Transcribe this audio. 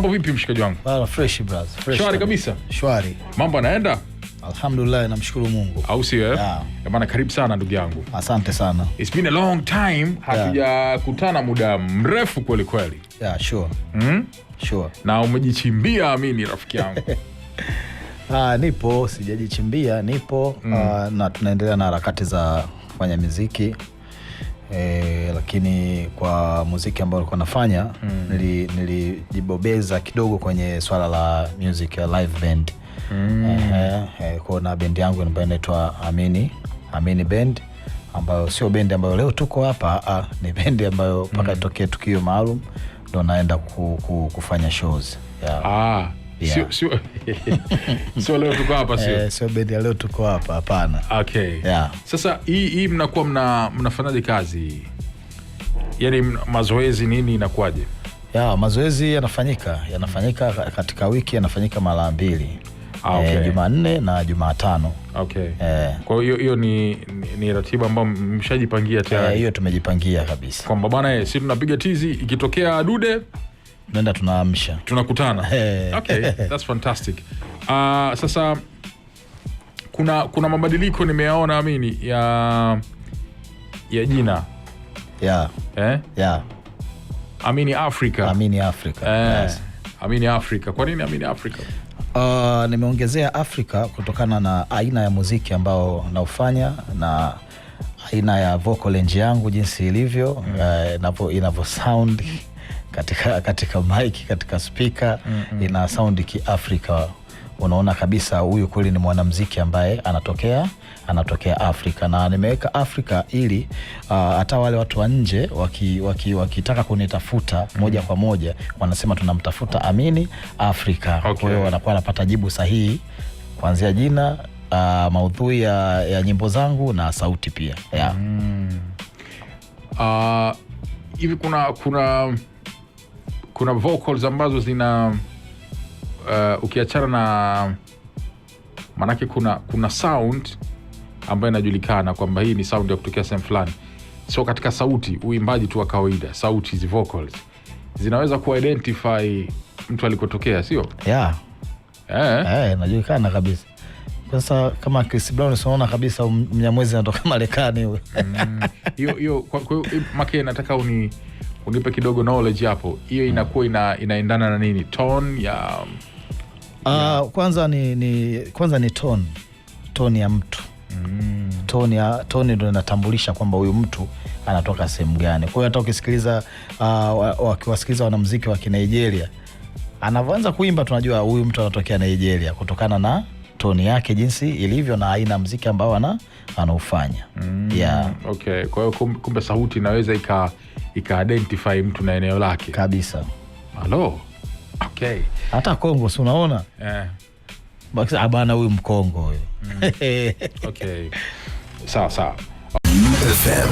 Mambo vipi mshikaji wangu? Bana fresh brother. Fresh. Shwari kabisa. Shwari. Mambo yanaenda? Alhamdulillah, namshukuru Mungu. Au sio? Yeah. Bana karibu sana ndugu yangu. Asante sana. It's been a long time hatujakutana muda mrefu kweli kweli. Yeah, sure. Sure. Na umejichimbia amini rafiki yangu. Nipo, sijajichimbia, nipo na tunaendelea na harakati za kufanya muziki. Lakini kwa muziki ambao nilikuwa nafanya nilijibobeza kidogo kwenye swala la music ya live band. Kwa na band yangu ambayo inaitwa Amini Band, ambayo sio band ambayo leo tuko hapa, ni band ambayo paka itokee tukio maalum ndo naenda kufanya shows. Yeah. Sio leo tuko hapa sio? Sio band ya leo tuko hapa, hapana. Okay. Yeah. Sasa hii mnakuwa mnafanyaje kazi? Yaani mazoezi nini inakuaje? Mazoezi yanafanyika katika wiki, yanafanyika mara 2. Okay. Jumanne na Jumatano. Okay. Kwa hiyo ni ratiba ambayo mshajipangia tayari? Hiyo tumejipangia kabisa. Kwamba bana sisi tunapiga tizi, ikitokea dude nenda tunaamsha. Tunakutana. Okay, that's fantastic. Sasa kuna mabadiliko nimeyaona amini ya jina. Yeah. Yeah. Amini Africa. Amini Africa. Yes. Amini Africa. Kwa nini Amini Africa? Nimeongezea Africa kutokana na aina ya muziki ambao naufanya na aina ya vocal range yangu jinsi ilivyo, inavyo sound katika mic, katika speaker, ina sound ki-Africa. Unaona kabisa huyu kweli ni mwanamuziki ambaye anatokea Afrika, na nimeweka Afrika ili hata wale watu wa nje wakitaka kunitafuta moja kwa moja wanasema tunamtafuta Amini Afrika. Okay. Kwa hiyo wanakuwa wanapata jibu sahihi kuanzia jina, maudhui ya nyimbo zangu na sauti pia. Yeah. Hivi kuna vocals ambazo zina ukiachana na manake kuna sound ambayo inajulikana kwamba hii ni sound ya kutokea sehemu fulani. So katika sauti, uimbaji tu wa kawaida, sauti hizi vocals zinaweza ku-identify mtu alikotokea, sio? Yeah. Inajulikana kabisa. Sasa kama Chris Brown unaona kabisa Mnyamwezi anatoka Marekani huyo. Hiyo kwa make nataka unipe kidogo knowledge hapo. Hiyo inakuwa inaendana na nini? Tone ya kwanza ni tone ya mtu. Tone ndio inatambulisha kwamba huyu mtu anatoka sehemu gani. Kwa hiyo hata ukisikiliza wakiwasikiliza wanamuziki wa Nigeria, anavyoanza kuimba tunajua huyu mtu anatokea Nigeria kutokana na tone yake jinsi ilivyo na aina muziki ambao anaufanya. Yeah. Okay. Kwa hiyo kumbe sauti inaweza ika-identify mtu na eneo lake kabisa. Hello. Okay. Hata Kongo si unaona? Basi bana huyu Mkongo huyo. Okay. Sawa. FM.